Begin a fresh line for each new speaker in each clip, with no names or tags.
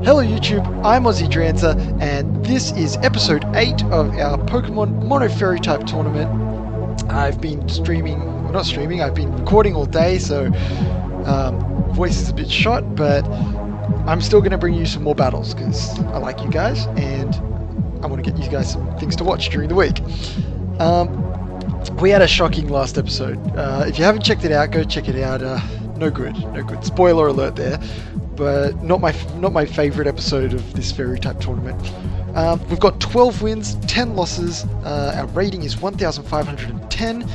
Hello YouTube, I'm Aussie Drancer, and this is episode 8 of our Pokemon Mono Fairy type tournament. I've been I've been recording all day, so voice is a bit shot, but I'm still going to bring you some more battles because I like you guys and I want to get you guys some things to watch during the week. We had a shocking last episode. If you haven't checked it out, go check it out. No good. Spoiler alert there. But not my favorite episode of this fairy type tournament. We've got 12 wins, 10 losses. Our rating is 1,510.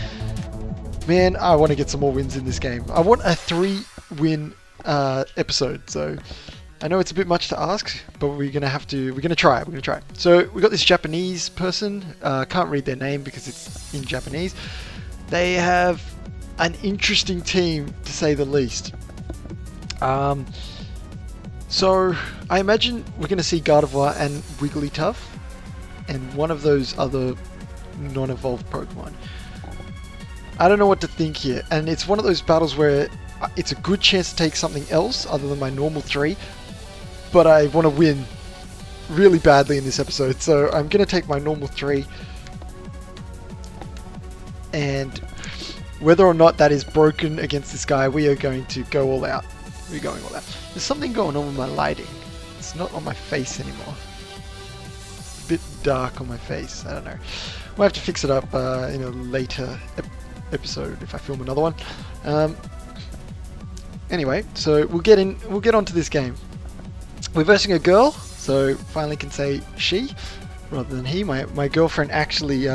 Man, I want to get some more wins in this game. I want a 3-win episode. So I know it's a bit much to ask, but we're gonna try. So we got this Japanese person. Can't read their name because it's in Japanese. They have an interesting team, to say the least. So I imagine we're going to see Gardevoir and Wigglytuff and one of those other non-evolved Pokemon. I don't know what to think here, and it's one of those battles where it's a good chance to take something else other than my normal 3, but I want to win really badly in this episode, so I'm going to take my normal 3, and whether or not that is broken against this guy, we are going to go all out. We're going all out. There's something going on with my lighting. It's not on my face anymore. A bit dark on my face. I don't know. We'll have to fix it up in a later episode if I film another one. Anyway, so we'll get onto this game. We're versing a girl, so finally can say she rather than he. My girlfriend actually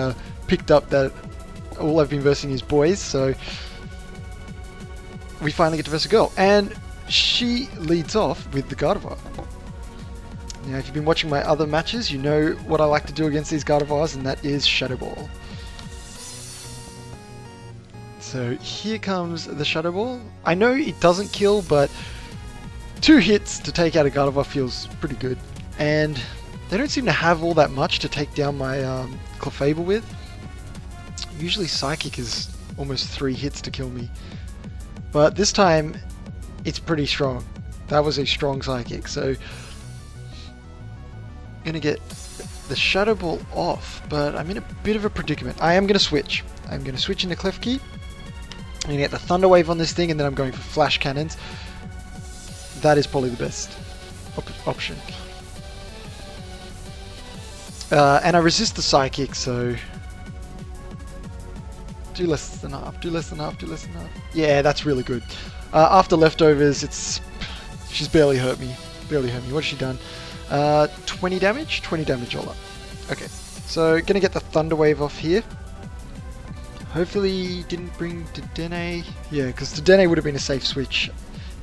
picked up that all I've been versing is boys, so we finally get to verse a girl, and she leads off with the Gardevoir. Now, if you've been watching my other matches, you know what I like to do against these Gardevoirs, and that is Shadow Ball. So here comes the Shadow Ball. I know it doesn't kill, but 2 hits to take out a Gardevoir feels pretty good, and they don't seem to have all that much to take down my Clefable with. Usually Psychic is almost 3 hits to kill me, but this time it's pretty strong. That was a strong Psychic, so I'm gonna get the Shadow Ball off, but I'm in a bit of a predicament. I am gonna switch. I'm gonna switch into Klefki. I'm gonna get the Thunder Wave on this thing, and then I'm going for Flash Cannons. That is probably the best option. And I resist the Psychic, so do less than half. Yeah, that's really good. After leftovers, she's barely hurt me. What has she done? 20 damage? 20 damage all up. Okay, so gonna get the Thunder Wave off here. Hopefully didn't bring Dedenne. Yeah, because Dedenne would have been a safe switch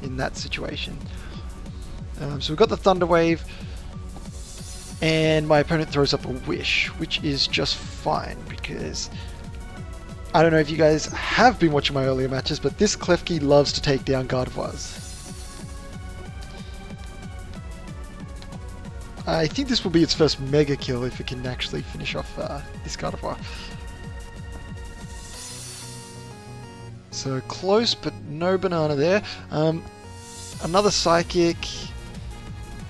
in that situation. So we've got the Thunder Wave, and my opponent throws up a Wish, which is just fine because I don't know if you guys have been watching my earlier matches, but this Klefki loves to take down Gardevoirs. I think this will be its first Mega Kill if it can actually finish off this Gardevoir. So close, but no banana there. Another Psychic.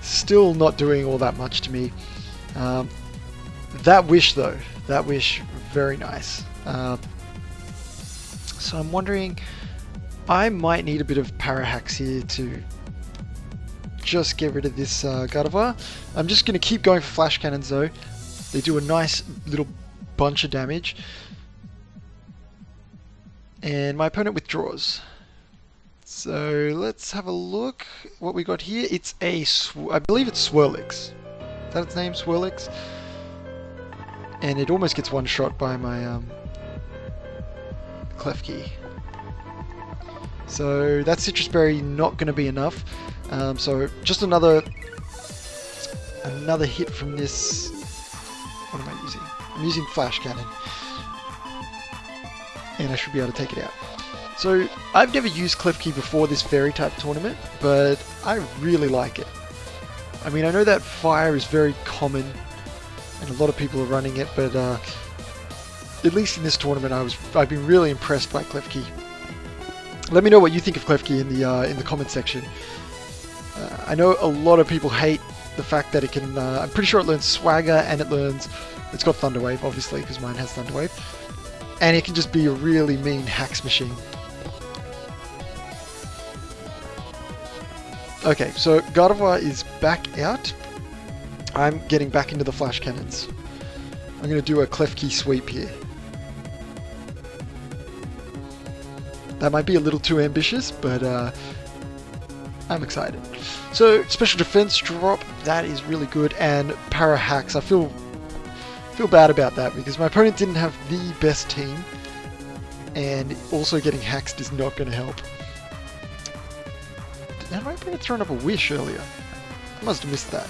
Still not doing all that much to me. That Wish though. That Wish, very nice. So I'm wondering, I might need a bit of Parahacks here to just get rid of this Gardevoir. I'm just going to keep going for Flash Cannons though. They do a nice little bunch of damage. And my opponent withdraws. So let's have a look what we got here. It's I believe it's Swirlix. Is that its name? Swirlix? And it almost gets one-shot by my Klefki. So that Citrus Berry not going to be enough. So just another hit from this. What am I using? I'm using Flash Cannon, and I should be able to take it out. So I've never used Klefki before this fairy type tournament, but I really like it. I mean, I know that fire is very common and a lot of people are running it, but at least in this tournament I've been really impressed by Klefki. Let me know what you think of Klefki in the comment section. I know a lot of people hate the fact that it can, I'm pretty sure it learns Swagger and it's got Thunder Wave, obviously, because mine has Thunder Wave. And it can just be a really mean hacks machine. Okay, so Gardevoir is back out. I'm getting back into the flash cannons. I'm going to do a Klefki sweep here. That might be a little too ambitious, but I'm excited. So, special defense drop, that is really good, and para hacks. I feel bad about that because my opponent didn't have the best team, and also getting hacked is not going to help. Had my opponent thrown up a wish earlier? I must have missed that.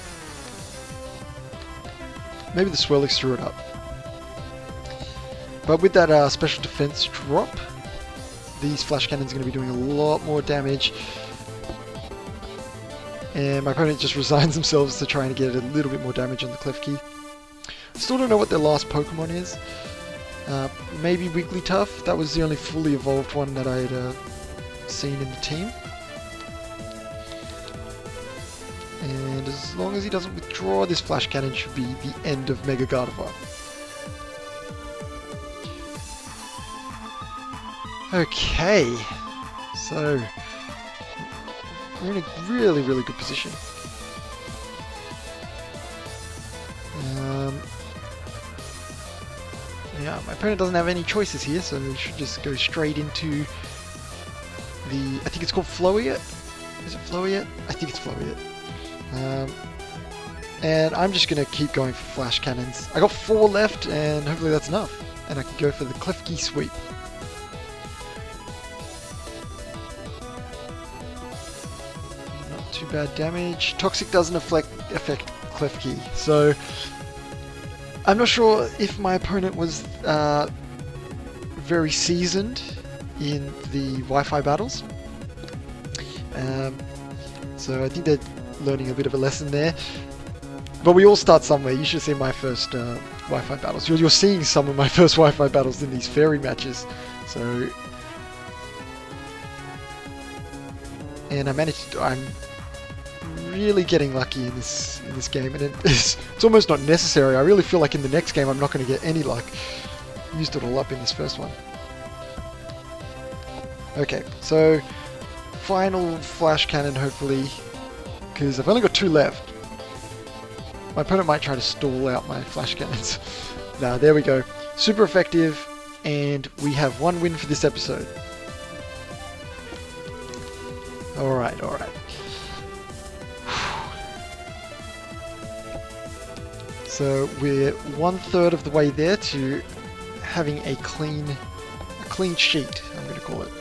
Maybe the Swirlix threw it up. But with that special defense drop, these flash cannons are going to be doing a lot more damage. And my opponent just resigns themselves to trying to get a little bit more damage on the Klefki. Still don't know what their last Pokemon is. Maybe Wigglytuff. That was the only fully evolved one that I had seen in the team. And as long as he doesn't withdraw, this flash cannon should be the end of Mega Gardevoir. Okay, so we're in a really, really good position. Yeah, my opponent doesn't have any choices here, so we should just go straight into the... I think it's called Flowiet? Is it Flowiet? I think it's Flowiet. And I'm just going to keep going for flash cannons. I got 4 left, and hopefully that's enough. And I can go for the Klefki sweep. Not too bad damage. Toxic doesn't affect Klefki, so I'm not sure if my opponent was very seasoned in the Wi-Fi battles. So I think they're learning a bit of a lesson there. But we all start somewhere. You should see my first Wi-Fi battles. You're seeing some of my first Wi-Fi battles in these fairy matches. So, and I'm really getting lucky in this game, and it's almost not necessary. I really feel like in the next game I'm not going to get any luck. Used it all up in this first one. Okay, so final flash cannon, hopefully, because I've only got 2 left. My opponent might try to stall out my flash cannons. Nah, there we go. Super effective, and we have 1 win for this episode. Alright, alright. So we're 1/3 of the way there to having a clean sheet, I'm going to call it.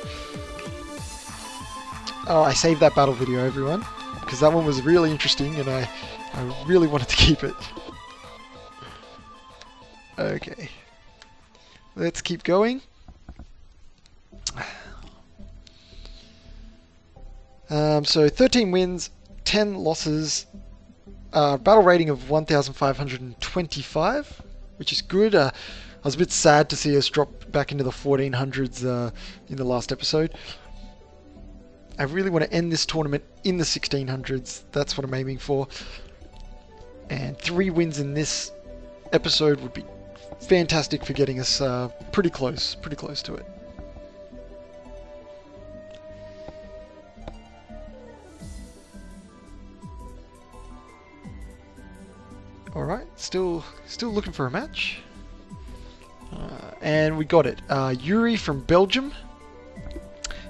Oh, I saved that battle video, everyone, because that one was really interesting, and I really wanted to keep it. Okay. Let's keep going. So 13 wins, 10 losses, battle rating of 1,525, which is good. I was a bit sad to see us drop back into the 1400s in the last episode. I really want to end this tournament in the 1600s. That's what I'm aiming for. And 3 wins in this episode would be fantastic for getting us pretty close to it. Alright, still looking for a match. And we got it. Yuri from Belgium.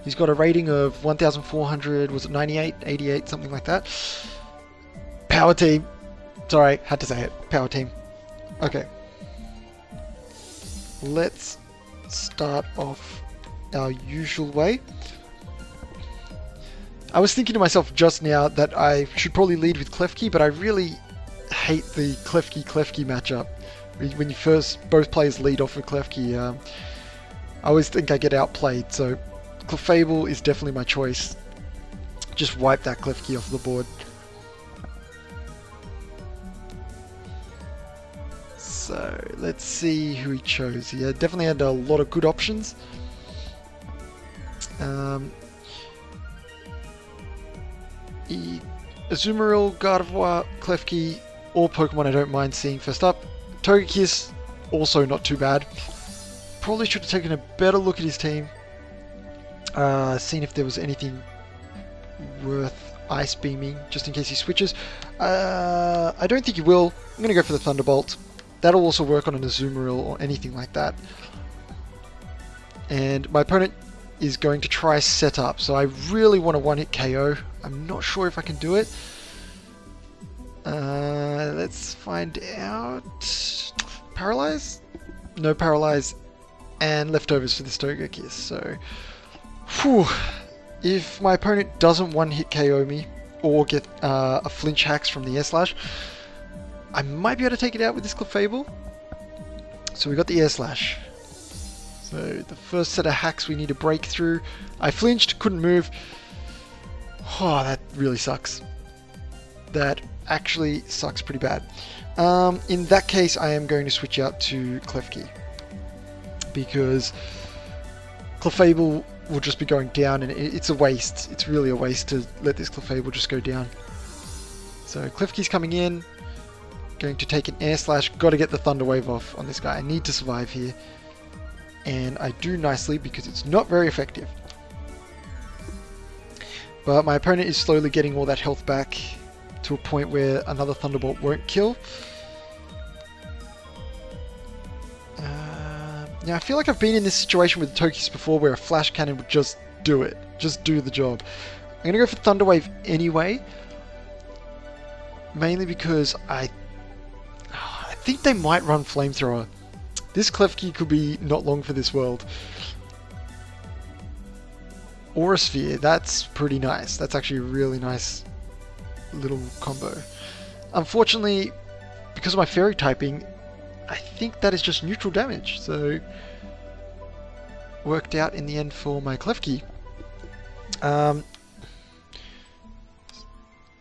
He's got a rating of 1,400, was it 98, 88, something like that. Power team. Sorry, had to say it. Power team. Okay. Let's start off our usual way. I was thinking to myself just now that I should probably lead with Klefki, but I really hate the Klefki matchup. When you both players lead off with Klefki, I always think I get outplayed, so Clefable is definitely my choice. Just wipe that Klefki off the board. So let's see who he chose. He definitely had a lot of good options. Azumarill, Gardevoir, Klefki, all Pokemon I don't mind seeing first up. Togekiss, also not too bad. Probably should have taken a better look at his team. Seen if there was anything worth Ice Beaming, just in case he switches. I don't think he will. I'm going to go for the Thunderbolt. That'll also work on an Azumarill or anything like that. And my opponent is going to try set up, so I really want a one-hit KO. I'm not sure if I can do it. Let's find out. Paralyze? No Paralyze. And leftovers for this Togekiss. So, whew. If my opponent doesn't one-hit KO me or get a flinch hacks from the Air Slash, I might be able to take it out with this Clefable. So we got the Air Slash. So the first set of hacks we need to break through. I flinched, couldn't move. Oh, that really sucks. That actually sucks pretty bad. In that case, I am going to switch out to Klefki, because Clefable will just be going down, and it's a waste. It's really a waste to let this Clefable just go down. So Klefki's coming in, going to take an Air Slash. Got to get the Thunder Wave off on this guy. I need to survive here, and I do nicely because it's not very effective. But my opponent is slowly getting all that health back to a point where another Thunderbolt won't kill. Now I feel like I've been in this situation with Togekiss before where a Flash Cannon would just do it. Just do the job. I'm going to go for Thunder Wave anyway. Mainly because I think they might run Flamethrower. This Klefki could be not long for this world. Aura Sphere, that's pretty nice. That's actually a really nice little combo. Unfortunately, because of my Fairy typing, I think that is just neutral damage, so worked out in the end for my Klefki.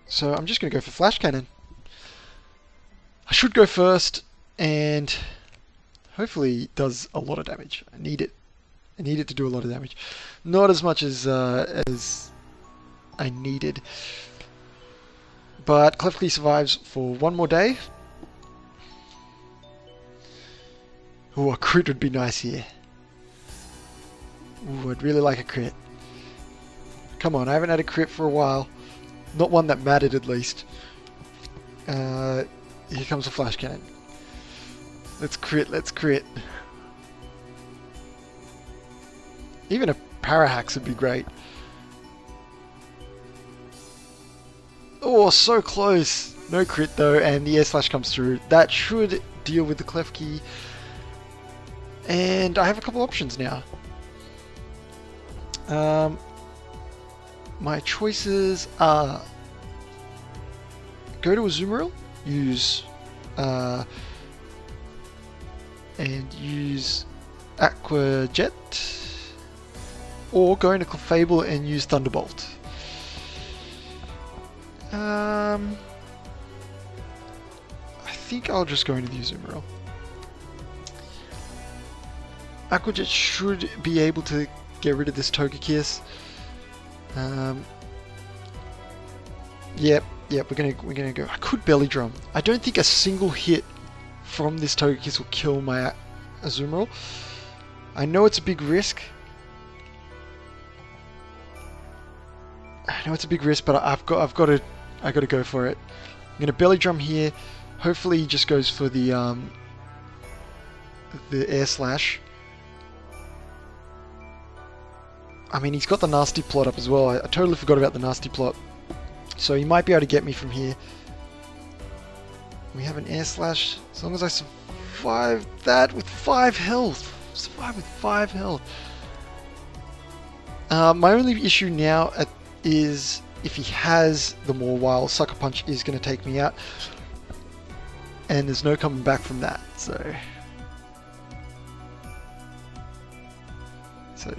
So I'm just going to go for Flash Cannon. I should go first, and hopefully it does a lot of damage. I need it. I need it to do a lot of damage. Not as much as I needed. But Klefki survives for one more day. Ooh, a crit would be nice here. Ooh, I'd really like a crit. Come on, I haven't had a crit for a while. Not one that mattered, at least. Here comes a Flash Cannon. Let's crit, let's crit. Even a Parahax would be great. Oh, so close. No crit though, and the Air Slash comes through. That should deal with the Klefki. And I have a couple options now. My choices are go to Azumarill, use and use Aqua Jet, or go into Clefable and use Thunderbolt. I think I'll just go into the Azumarill. Aqua Jet should be able to get rid of this Togekiss. Yep, we're gonna go. I could Belly Drum. I don't think a single hit from this Togekiss will kill my Azumarill. I know it's a big risk. But I gotta go for it. I'm gonna Belly Drum here. Hopefully he just goes for the Air Slash. I mean, he's got the Nasty Plot up as well. I totally forgot about the Nasty Plot. So he might be able to get me from here. We have an Air Slash. As long as I survive that with 5 health. Survive with 5 health. My only issue now is if he has the Mawile, Sucker Punch is going to take me out. And there's no coming back from that. So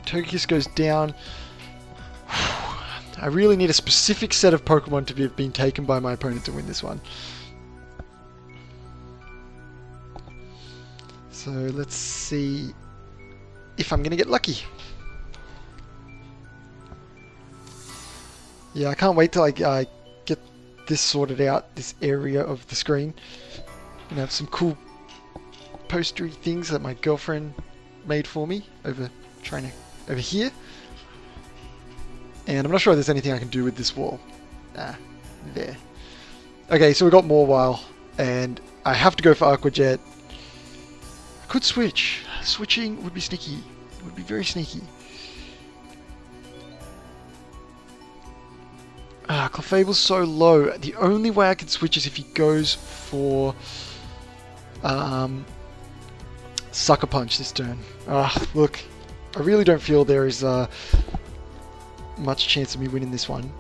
Togekiss goes down. I really need a specific set of Pokemon to have been taken by my opponent to win this one. So let's see if I'm going to get lucky. Yeah, I can't wait till I get this sorted out, this area of the screen. And I have some cool postery things that my girlfriend made for me over here. And I'm not sure if there's anything I can do with this wall. There. Okay, so we've got more while, and I have to go for Aquajet. I could switch. Switching would be sneaky. It would be very sneaky. Clefable's so low. The only way I can switch is if he goes for Sucker Punch this turn. Look, I really don't feel there is much chance of me winning this one.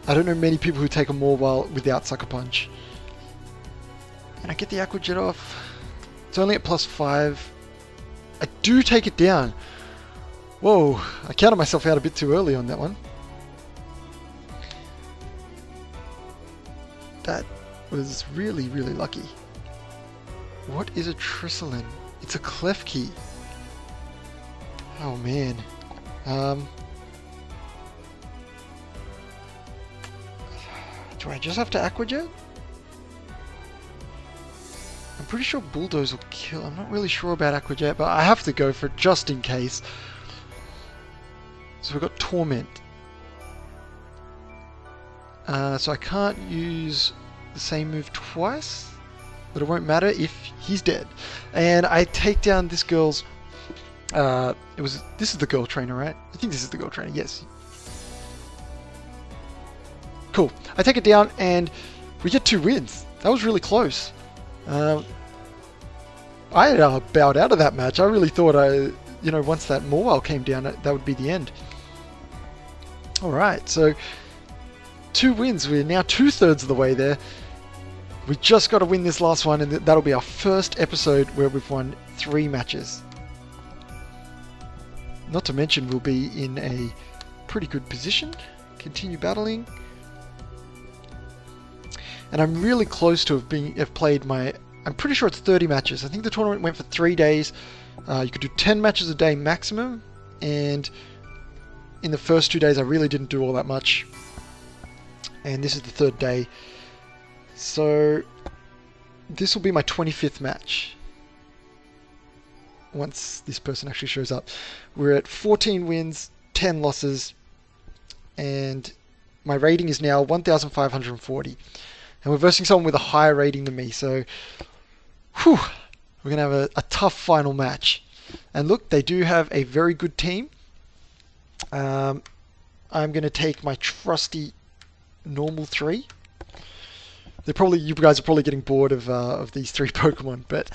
I don't know many people who take a Morwhile without Sucker Punch. And I get the Aquajet off. It's only at +5. I do take it down. Whoa, I counted myself out a bit too early on that one. That was really, really lucky. What is a Trissolin? It's a Klefki. Oh man. Do I just have to Aquajet? I'm pretty sure Bulldoze will kill. I'm not really sure about Aquajet, but I have to go for it just in case. So we've got Torment. So I can't use the same move twice, but it won't matter if he's dead. And I take down this girl's... this is the girl trainer, right? I think this is the girl trainer, yes. Cool. I take it down and we get 2 wins. That was really close. I bowed out of that match. I really thought once that Morwhile came down, that would be the end. Alright, so 2 wins. We're now 2/3 of the way there. We just got to win this last one, and that'll be our first episode where we've won 3 matches. Not to mention we'll be in a pretty good position. Continue battling. And I'm really close to have played I'm pretty sure it's 30 matches. I think the tournament went for 3 days. You could do 10 matches a day maximum, and in the first 2 days I really didn't do all that much. And this is the 3rd day. So this will be my 25th match once this person actually shows up. We're at 14 wins, 10 losses, and my rating is now 1,540. And we're versing someone with a higher rating than me, so we're going to have a tough final match. And look, they do have a very good team. I'm going to take my trusty normal 3. You guys are probably getting bored of these 3 Pokemon, but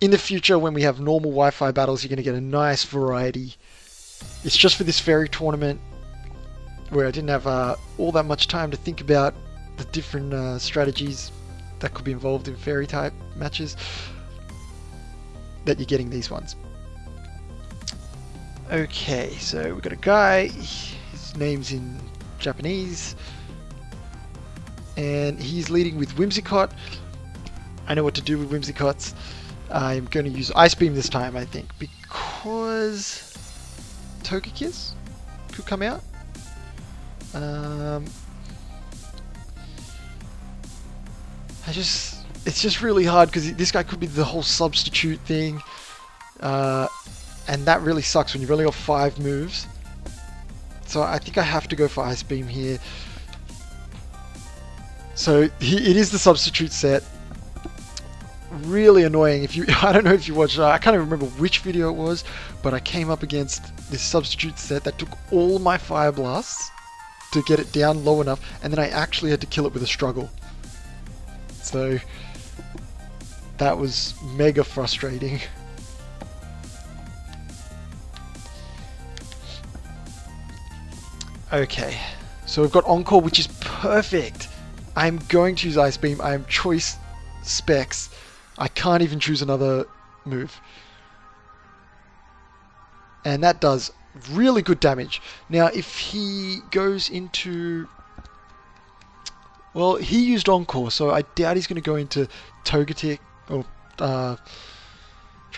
in the future when we have normal Wi-Fi battles, you're going to get a nice variety. It's just for this fairy tournament where I didn't have all that much time to think about the different strategies that could be involved in fairy type matches, that you're getting these ones. Okay, so we've got a guy, his name's in Japanese, and he's leading with Whimsicott. I know what to do with Whimsicots. I'm going to use Ice Beam this time, I think, because Togekiss could come out. It's just really hard because this guy could be the whole substitute thing, and that really sucks when you've only got 5 moves. So I think I have to go for Ice Beam here. So it is the substitute set. Really annoying. I don't know if you watched. I can't even remember which video it was, but I came up against this substitute set that took all my Fire Blasts to get it down low enough, and then I actually had to kill it with a struggle. So that was mega frustrating. Okay, so we've got Encore, which is perfect. I'm going to use Ice Beam. I am choice specs. I can't even choose another move. And that does really good damage. Now, if he goes into... Well, he used Encore, so I doubt he's going to go into Togetic, or... trying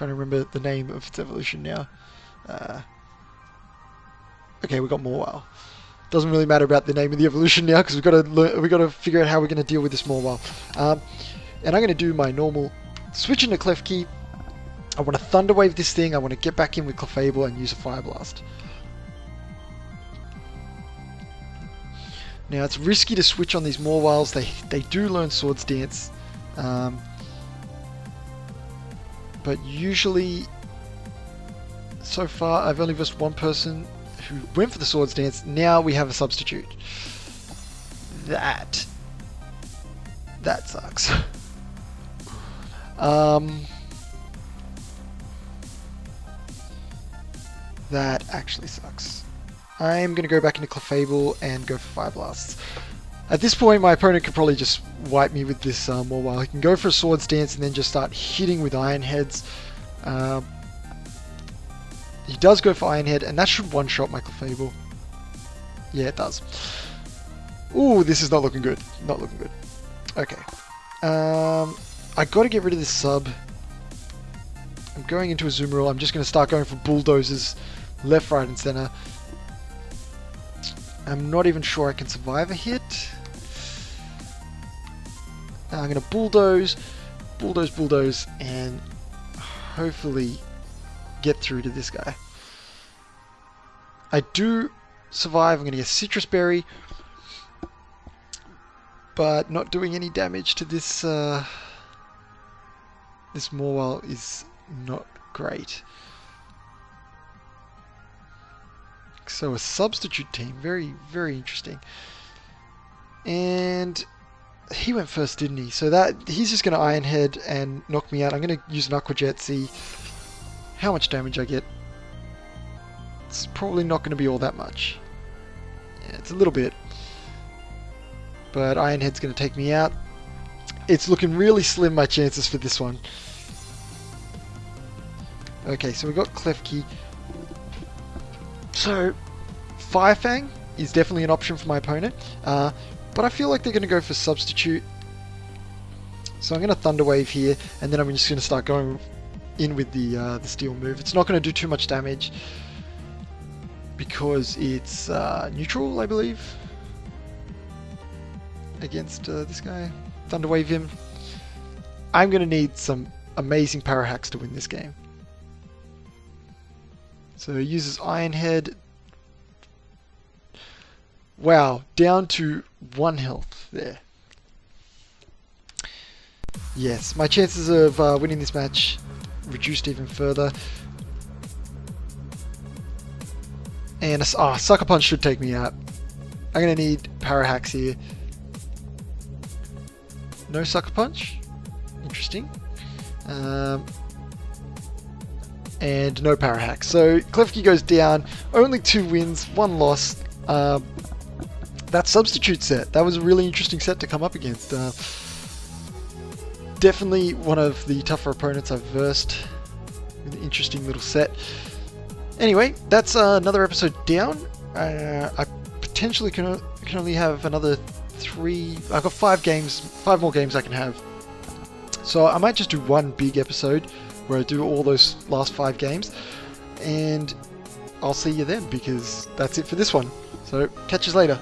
to remember the name of its evolution now. Okay, we got Morwhile. Doesn't really matter about the name of the evolution now, because we've got to figure out how we're going to deal with this Morwile. And I'm going to do my normal switch into Klefki. I want to Thunder Wave this thing. I want to get back in with Clefable and use a Fire Blast. Now it's risky to switch on these Morwiles. They do learn Swords Dance, but usually, so far I've only versed one person who went for the Swords Dance. Now we have a substitute. That sucks. That actually sucks. I'm going to go back into Clefable and go for Fire Blasts. At this point, my opponent could probably just wipe me with this Morwile. He can go for a Swords Dance and then just start hitting with Iron Heads. He does go for Iron Head, and that should one-shot my Clefable. Yeah, it does. Ooh, this is not looking good. Not looking good. Okay. I got to get rid of this sub. I'm going into Azumarill. I'm just going to start going for Bulldozers left, right, and center. I'm not even sure I can survive a hit. Now I'm going to bulldoze, and hopefully get through to this guy. I do survive. I'm going to get Citrus Berry, but not doing any damage to this. This Morwile is not great. So a substitute team, very, very interesting. And he went first, didn't he? So that he's just going to Iron Head and knock me out. I'm going to use an Aqua Jet, see how much damage I get. It's probably not going to be all that much. Yeah, it's a little bit. But Iron Head's going to take me out. It's looking really slim, my chances for this one. Okay, so we got Klefki. So, Fire Fang is definitely an option for my opponent, but I feel like they're going to go for substitute. So I'm going to Thunder Wave here, and then I'm just going to start going in with the Steel move. It's not going to do too much damage because it's neutral, I believe, against this guy. Thunder Wave him. I'm going to need some amazing Power Hacks to win this game. So he uses Iron Head. Wow, down to 1 health there. Yes, my chances of winning this match reduced even further. And Sucker Punch should take me out. I'm going to need Power Hacks here. No Sucker Punch. Interesting. And no Power Hack. So Klefki goes down. Only 2 wins, 1 loss. That substitute set, that was a really interesting set to come up against. Definitely one of the tougher opponents I've versed. An interesting little set. Anyway, that's another episode down. I potentially can only have another 3. I've got 5 games, 5 more games I can have. So I might just do one big episode where I do all those last 5 games, and I'll see you then, because that's it for this one. So catch you later.